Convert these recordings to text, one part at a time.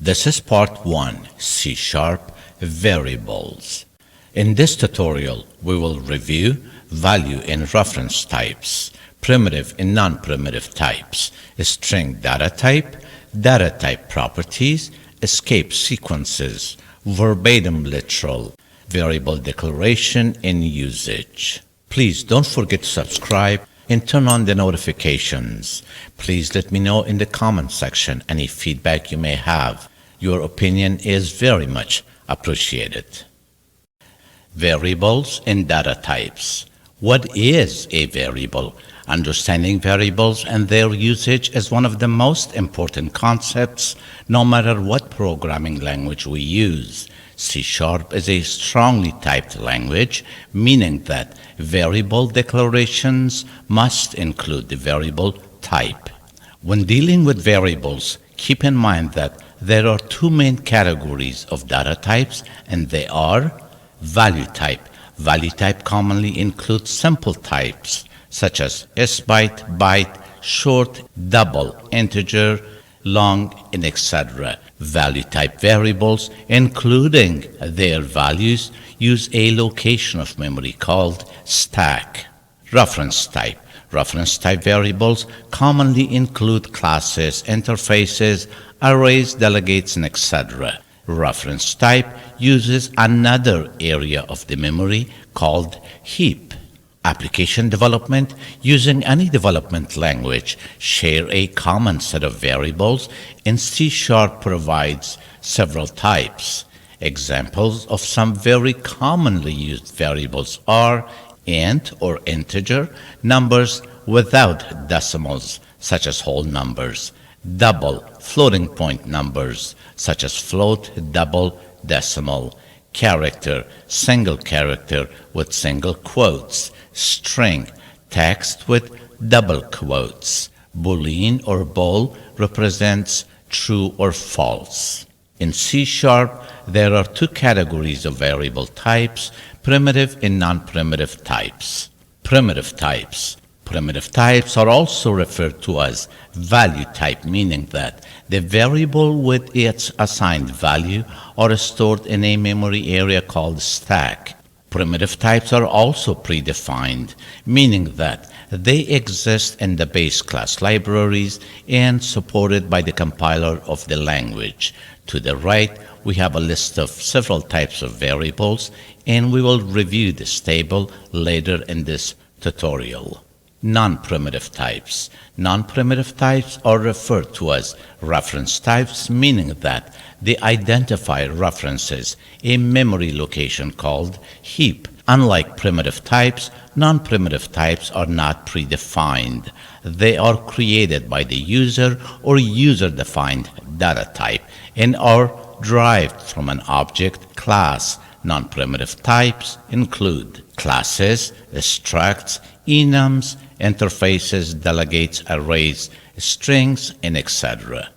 This is part 1, C# variables. In this tutorial, we will review value in reference types, primitive and non-primitive types, string data type properties, escape sequences, verbatim literal, variable declaration, and usage. Please don't forget to subscribe and turn on the notifications. Please let me know in the comment section any feedback you may have. Your opinion is very much appreciated. Variables and data types. What is a variable? Understanding variables and their usage is one of the most important concepts, no matter what programming language we use. C# is a strongly typed language, meaning that variable declarations must include the variable type. When dealing with variables, keep in mind that there are two main categories of data types, and they are value type. Value type commonly includes simple types such as sbyte, byte, short, double, integer, long, and etc. Value type variables, including their values, use a location of memory called stack. Reference type. Reference type variables commonly include classes, interfaces, arrays, delegates, and etc. Reference type uses another area of the memory called heap. Application development using any development language share a common set of variables, and C# provides several types. Examples of some very commonly used variables are int or integer, numbers without decimals such as whole numbers, double floating point numbers such as float, double, decimal, character, single character with single quotes, string, text with double quotes. Boolean or bool represents true or false. In C# there are two categories of variable types, primitive and non-primitive types. Primitive types. Primitive types are also referred to as value type, meaning that the variable with its assigned value are stored in a memory area called stack. Primitive types are also predefined, meaning that they exist in the base class libraries and supported by the compiler of the language. To the right, we have a list of several types of variables, and we will review this table later in this tutorial. Non-primitive types. Non-primitive types are referred to as reference types, meaning that they identify references, a memory location called heap. Unlike primitive types, non-primitive types are not predefined. They are created by the user or user-defined data type and are derived from an object class. Non-primitive types include classes, structs, enums, interfaces, delegates, arrays, strings, and etc.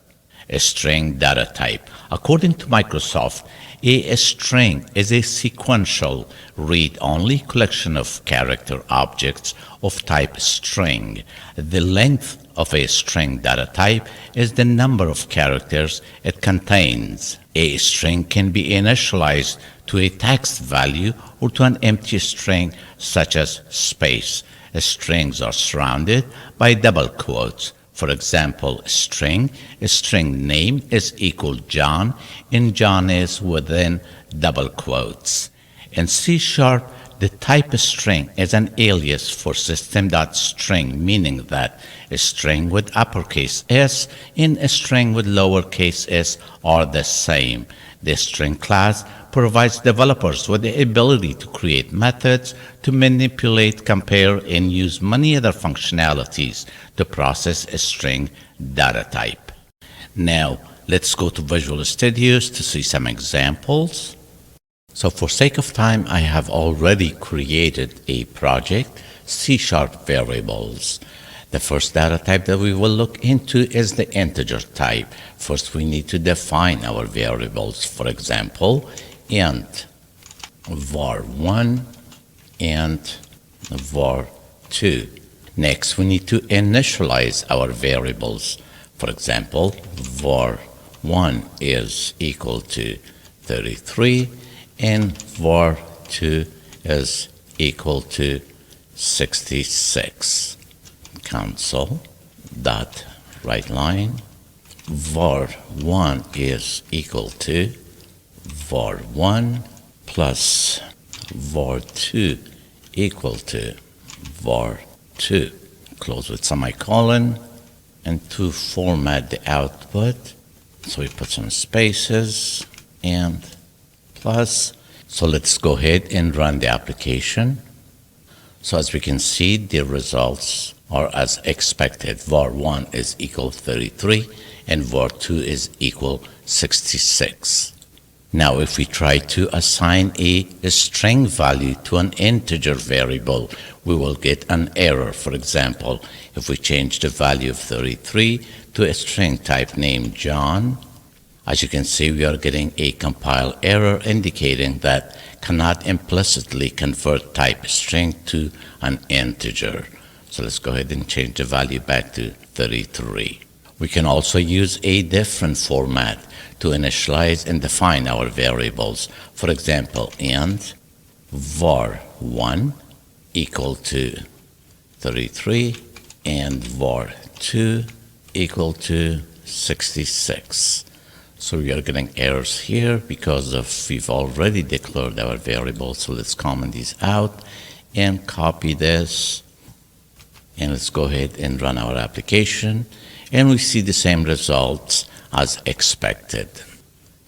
A string data type. According to Microsoft, a string is a sequential, read-only collection of character objects of type string. The length of a string data type is the number of characters it contains. A string can be initialized to a text value or to an empty string such as space. Strings are surrounded by double quotes. For example, string name is equal John, and John is within double quotes. In C#, the type string is an alias for system.string, meaning that a string with uppercase s and a string with lowercase s are the same. The string class provides developers with the ability to create methods to manipulate, compare, and use many other functionalities to process a string data type. Now, let's go to Visual Studios to see some examples. So for sake of time, I have already created a project, C# variables. The first data type that we will look into is the integer type. First, we need to define our variables. For example, int var1 and var2. Next, we need to initialize our variables. For example, var var1 is equal to 33 and var2 is equal to 66. Cancel dot right line. var1 is equal to var1 plus var2 equal to var2. Close with semicolon. And to format the output, so we put some spaces and plus. So let's go ahead and run the application. So as we can see, the results are as expected. var1 is equal 33 and var2 is equal 66. Now if we try to assign a string value to an integer variable, we will get an error. For example, if we change the value of 33 to a string type named John, as you can see, we are getting a compile error indicating that cannot implicitly convert type string to an integer. So let's go ahead and change the value back to 33. We can also use a different format to initialize and define our variables. For example, int var1 equal to 33 and var2 equal to 66. So we are getting errors here because we've already declared our variables. So let's comment these out and copy this. And let's go ahead and run our application. And we see the same results as expected.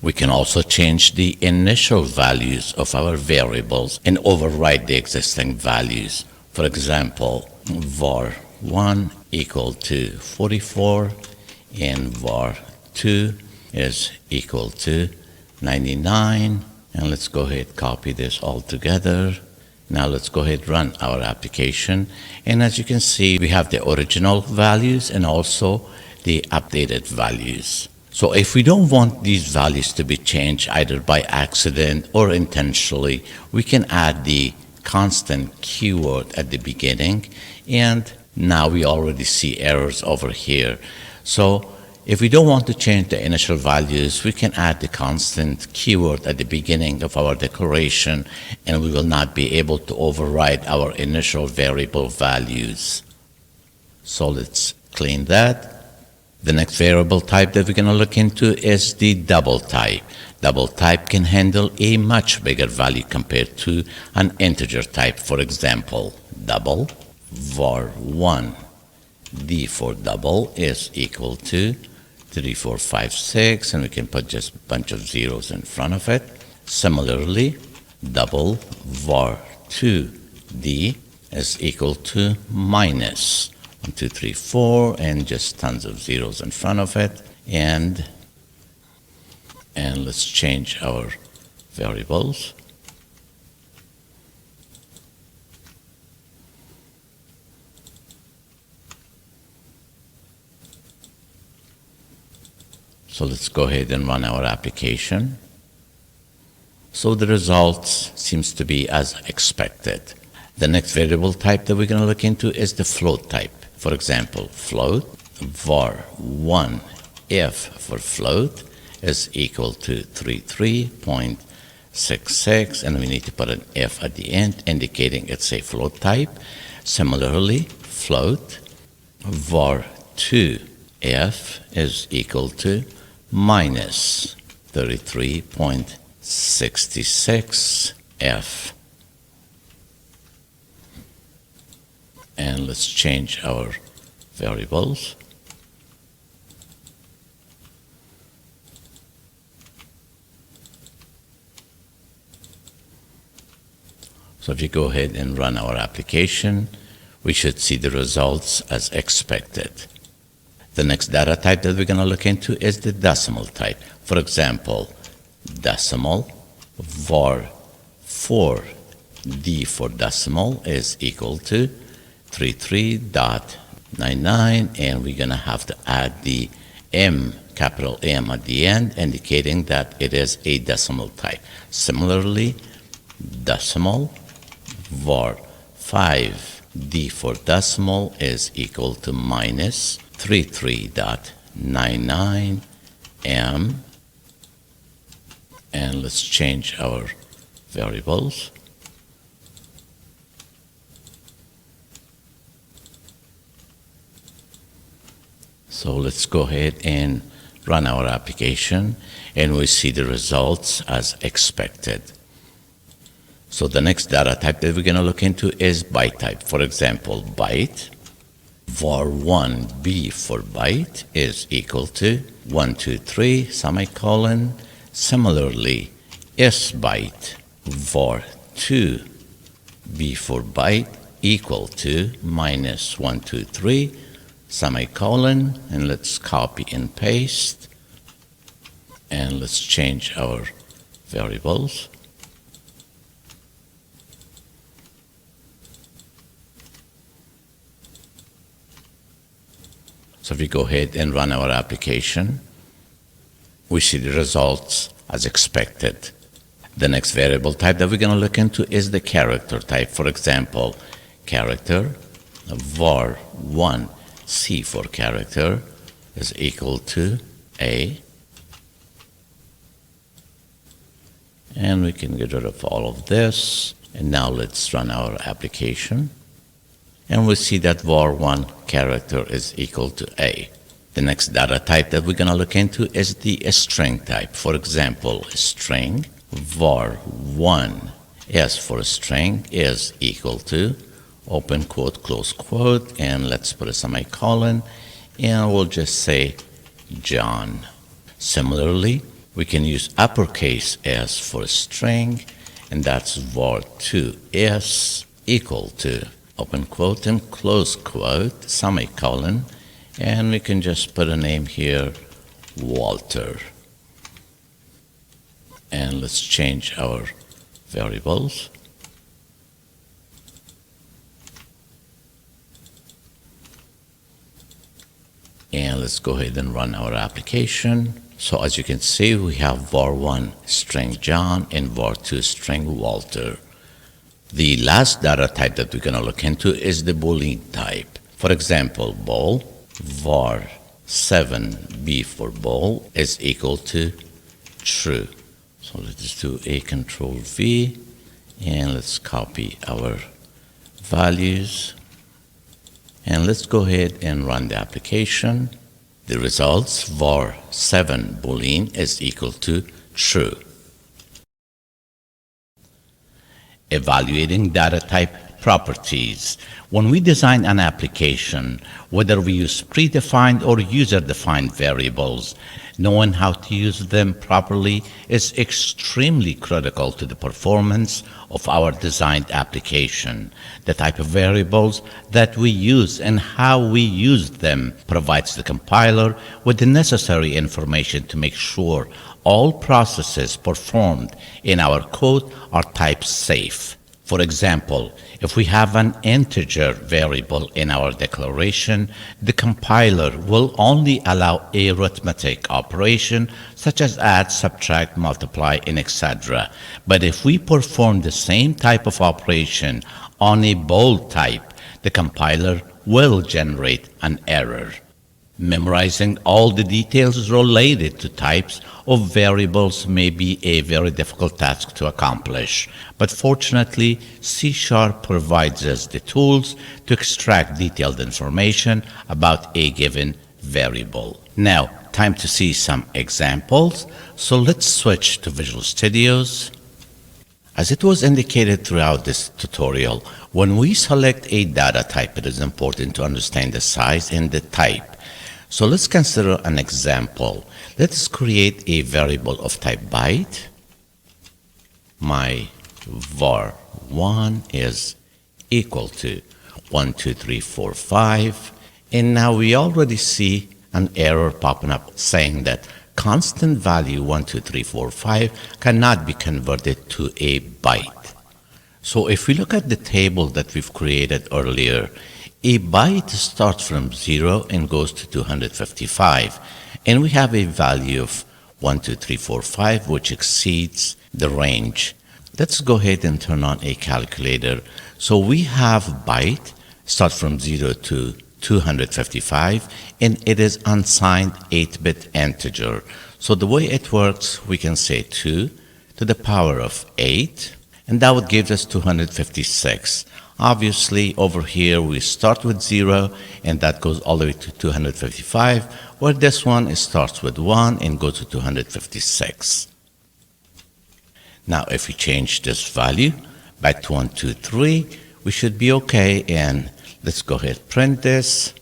We can also change the initial values of our variables and override the existing values. For example, var1 equal to 44 and var2 is equal to 99. And let's go ahead, copy this all together. Now let's go ahead, run our application. And as you can see, we have the original values and also the updated values. So if we don't want these values to be changed either by accident or intentionally, we can add the constant keyword at the beginning. And now we already see errors over here. So if we don't want to change the initial values, we can add the constant keyword at the beginning of our declaration, and we will not be able to override our initial variable values. So let's clean that. The next variable type that we're going to look into is the double type. Double type can handle a much bigger value compared to an integer type. For example, double var1 d for double is equal to 3, 4, 5, 6, and we can put just a bunch of zeros in front of it. Similarly, double var2 d is equal to minus 1, 2, 3, 4, and just tons of zeros in front of it. And let's change our variables. So let's go ahead and run our application. So the results seems to be as expected. The next variable type that we're going to look into is the float type. For example, float var1 f for float is equal to 33.66, and we need to put an f at the end indicating it's a float type. Similarly, float var2 f is equal to minus 33.66 f. And let's change our variables. So if you go ahead and run our application, we should see the results as expected. The next data type that we're going to look into is the decimal type. For example, decimal var4 d for decimal is equal to 33.99, and we're going to have to add the M, capital M at the end, indicating that it is a decimal type. Similarly, decimal var5d for decimal is equal to minus 33.99, M, and let's change our variables. So let's go ahead and run our application, and we see the results as expected. So the next data type that we're going to look into is byte type. For example, byte, var1 b for byte is equal to 123 semicolon. Similarly, s byte, var2 b for byte equal to minus 123 semicolon, and let's copy and paste, and let's change our variables. So if we go ahead and run our application, we see the results as expected. The next variable type that we're going to look into is the character type. For example, character, var1 C for character is equal to A, and we can get rid of all of this. And now let's run our application, and we see that var1 character is equal to A. The next data type that we're going to look into is the string type. For example, string, var1 S for string is equal to open quote, close quote, and let's put a semicolon, and we'll just say John. Similarly, we can use uppercase S for string, and that's var2 S equal to open quote and close quote, semicolon, and we can just put a name here, Walter. And let's change our variables. And let's go ahead and run our application. So as you can see, we have var1 string John and var2 string Walter. The last data type that we're going to look into is the Boolean type. For example, bool, var7 b for bool is equal to true. So let's do a Control V, and let's copy our values. And let's go ahead and run the application. The results, var7 Boolean is equal to true. Evaluating data type properties. When we design an application, whether we use predefined or user-defined variables, knowing how to use them properly is extremely critical to the performance of our designed application. The type of variables that we use and how we use them provides the compiler with the necessary information to make sure all processes performed in our code are type safe. For example, if we have an integer variable in our declaration, the compiler will only allow arithmetic operation such as add, subtract, multiply, and etc. But if we perform the same type of operation on a bool type, the compiler will generate an error. Memorizing all the details related to types of variables may be a very difficult task to accomplish, but fortunately, C# provides us the tools to extract detailed information about a given variable. Now, time to see some examples, so let's switch to Visual Studios. As it was indicated throughout this tutorial, when we select a data type, it is important to understand the size and the type. So let's consider an example. Let's create a variable of type byte. My var1 is equal to 1, 2, 3, 4, 5. And now we already see an error popping up saying that constant value 1, 2, 3, 4, 5 cannot be converted to a byte. So if we look at the table that we've created earlier, a byte starts from 0 and goes to 255, and we have a value of 1, 2, 3, 4, 5, which exceeds the range. Let's go ahead and turn on a calculator. So we have byte start from 0 to 255, and it is unsigned 8-bit integer. So the way it works, we can say 2 to the power of 8, and that would give us 256. Obviously, over here we start with 0, and that goes all the way to 255, where this one it starts with 1 and goes to 256. Now, if we change this value back to 1, 2, 3, we should be okay, and let's go ahead print this.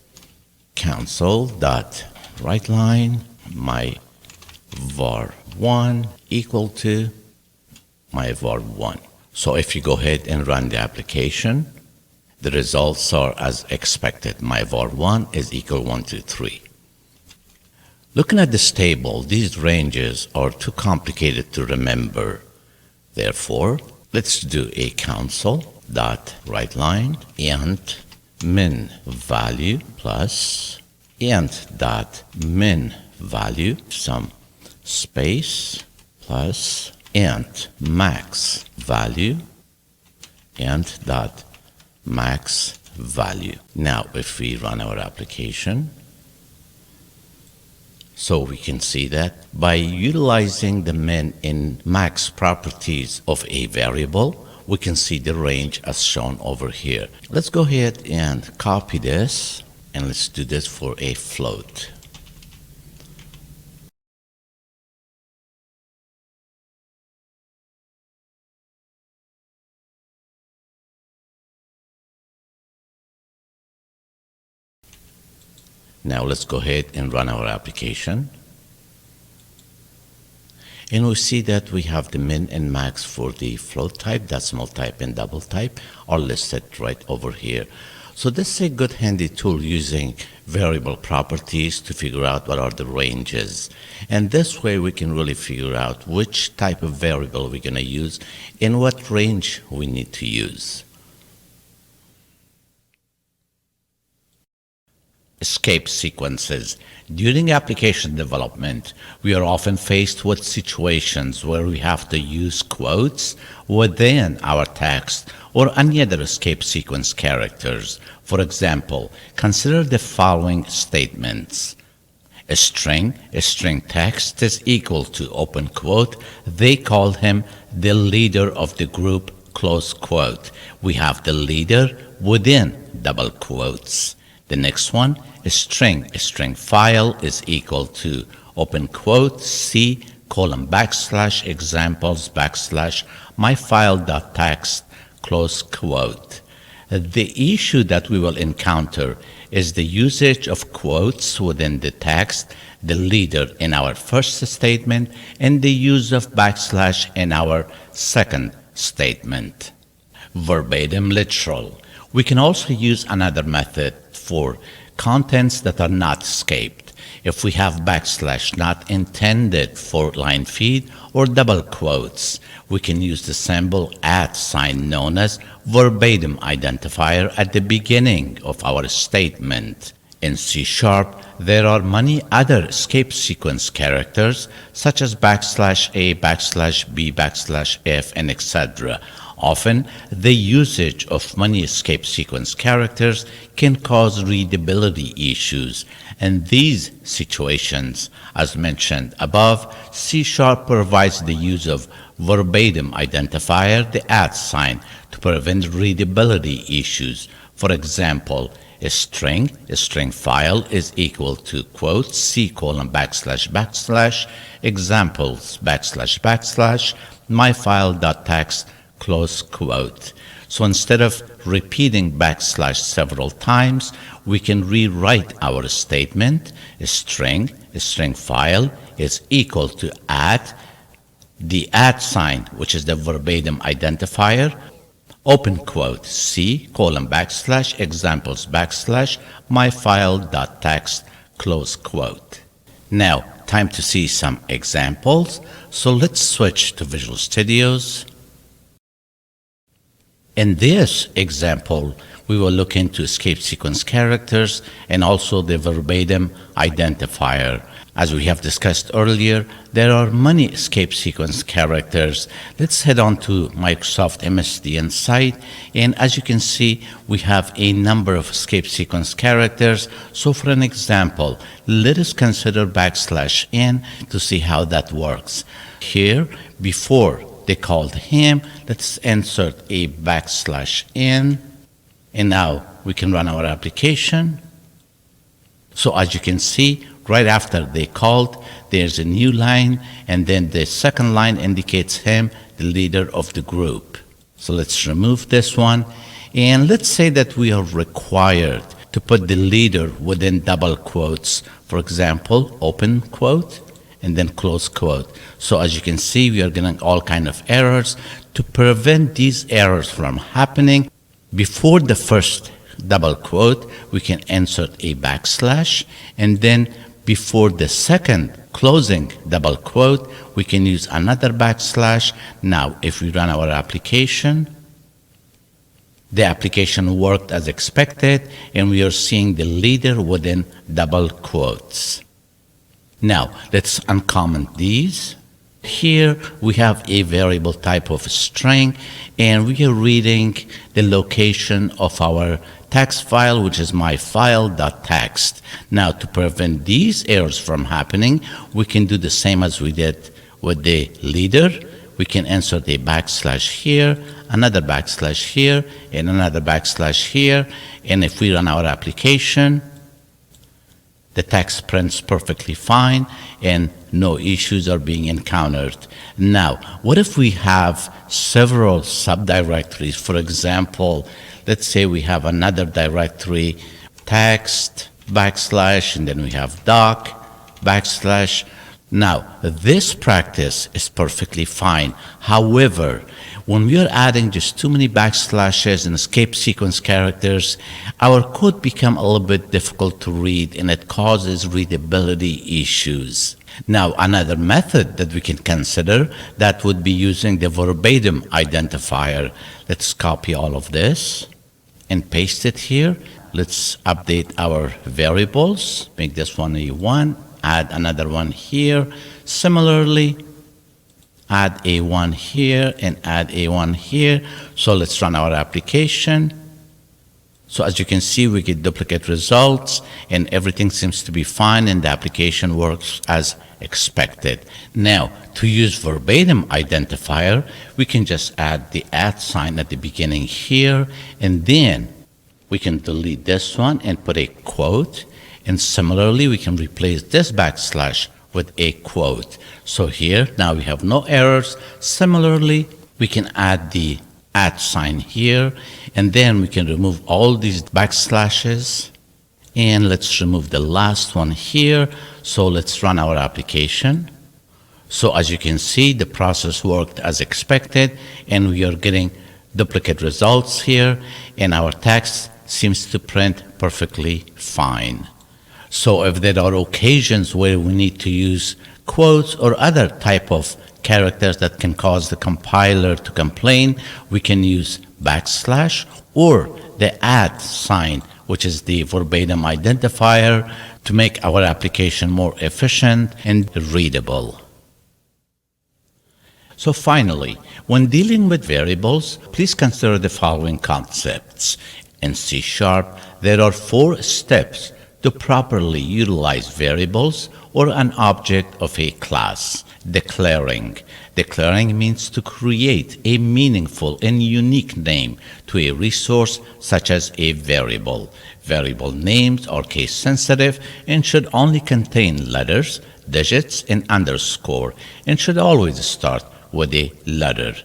Console dot write line my var1 equal to my var1. So if you go ahead and run the application, the results are as expected. My var1 is equal 1, 2, 3. Looking at this table, these ranges are too complicated to remember. Therefore, let's do a console dot write line int min value plus int dot min value some space plus int max value int dot max value. Now if we run our application, so we can see that by utilizing the min and max properties of a variable, we can see the range as shown over here. Let's go ahead and copy this, and let's do this for a float. Now let's go ahead and run our application. And we see that we have the min and max for the float type, decimal type, and double type are listed right over here. So this is a good handy tool using variable properties to figure out what are the ranges. And this way we can really figure out which type of variable we're going to use and what range we need to use. Escape sequences. During application development, we are often faced with situations where we have to use quotes within our text or any other escape sequence characters. For example, consider the following statements. A string text is equal to open quote. They called him the leader of the group, close quote. We have the leader within double quotes. The next one, a string file is equal to open quote C colon backslash examples backslash my file dot text close quote. The issue that we will encounter is the usage of quotes within the text, the leader in our first statement, and the use of backslash in our second statement. Verbatim literal. We can also use another method for contents that are not escaped. If we have backslash not intended for line feed or double quotes, we can use the symbol @ sign known as verbatim identifier at the beginning of our statement. In C#, there are many other escape sequence characters such as \A, \B, \F, and etc. Often, the usage of many escape sequence characters can cause readability issues. In these situations, as mentioned above, C# provides the use of verbatim identifier, the @ sign, to prevent readability issues. For example, a string file is equal to quote C colon backslash backslash examples backslash backslash my file dot text close quote. So instead of repeating backslash several times, we can rewrite our statement. A string file is equal to the @ sign, which is the verbatim identifier, open quote C colon backslash examples backslash my file dot text close quote. Now, time to see some examples. So let's switch to Visual Studios. In this example, we will look into escape sequence characters and also the verbatim identifier. As we have discussed earlier, there are many escape sequence characters. Let's head on to Microsoft MSDN site, and as you can see, we have a number of escape sequence characters. So for an example, let us consider \n to see how that works. Here, before they called him, let's insert a \n, and now we can run our application. So as you can see, right after they called, there's a new line, and then the second line indicates him, the leader of the group. So let's remove this one, and let's say that we are required to put the leader within double quotes. For example, open quote and then close quote. So as you can see, we are getting all kind of errors. To prevent these errors from happening, before the first double quote, we can insert a \, and then before the second closing double quote, we can use another \. Now, if we run our application, the application worked as expected, and we are seeing the leader within double quotes. Now, let's uncomment these. Here we have a variable type of string, and we are reading the location of our text file, which is my file.txt. Now, to prevent these errors from happening, we can do the same as we did with the leader. We can insert a \, here, another \, here, and another \, here. And if we run our application, the text prints perfectly fine and no issues are being encountered. Now, what if we have several subdirectories? For example, let's say we have another directory, text, \, and then we have doc, \. Now, this practice is perfectly fine. However, when we are adding just too many backslashes and escape sequence characters, our code becomes a little bit difficult to read, and it causes readability issues. Now, another method that we can consider, that would be using the verbatim identifier. Let's copy all of this and paste it here. Let's update our variables, make this one a 1, add another one here. Similarly, add a 1 here and add a 1 here. So let's run our application. So as you can see, we get duplicate results and everything seems to be fine and the application works as expected. Now, to use verbatim identifier, we can just add the @ sign at the beginning here, and then we can delete this one and put a quote. And similarly, we can replace this \, with a quote. So here, now we have no errors. Similarly, we can add the @ sign here, and then we can remove all these backslashes. And let's remove the last one here. So let's run our application. So as you can see, the process worked as expected, and we are getting duplicate results here, and our text seems to print perfectly fine. So if there are occasions where we need to use quotes or other type of characters that can cause the compiler to complain, we can use \, or the @ sign, which is the verbatim identifier, to make our application more efficient and readable. So finally, when dealing with variables, please consider the following concepts. In C#, there are 4 steps to properly utilize variables or an object of a class. Declaring. Declaring means to create a meaningful and unique name to a resource such as a variable. Variable names are case sensitive and should only contain letters, digits, and underscore, and should always start with a letter.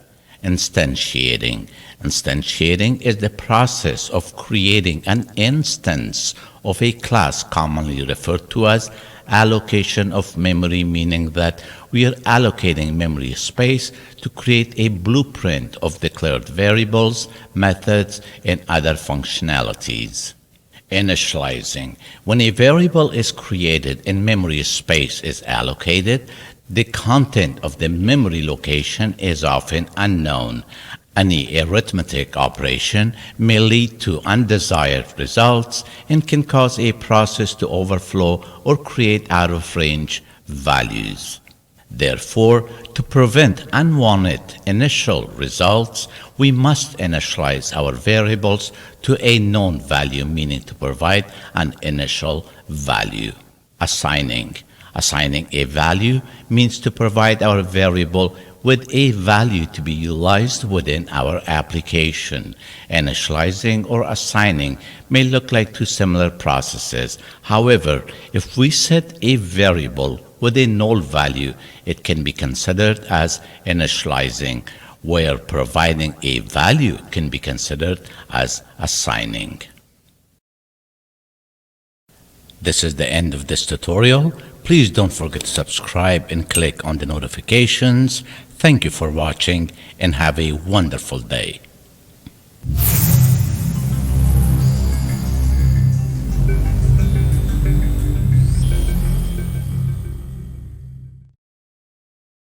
Instantiating. Instantiating is the process of creating an instance of a class, commonly referred to as allocation of memory, meaning that we are allocating memory space to create a blueprint of declared variables, methods, and other functionalities. Initializing. When a variable is created and memory space is allocated, the content of the memory location is often unknown. Any arithmetic operation may lead to undesired results and can cause a process to overflow or create out-of-range values. Therefore, to prevent unwanted initial results, we must initialize our variables to a known value, meaning to provide an initial value. Assigning a value means to provide our variable with a value to be utilized within our application. Initializing or assigning may look like two similar processes. However, if we set a variable with a null value, it can be considered as initializing, where providing a value can be considered as assigning. This is the end of this tutorial. Please don't forget to subscribe and click on the notifications. Thank you for watching and have a wonderful day.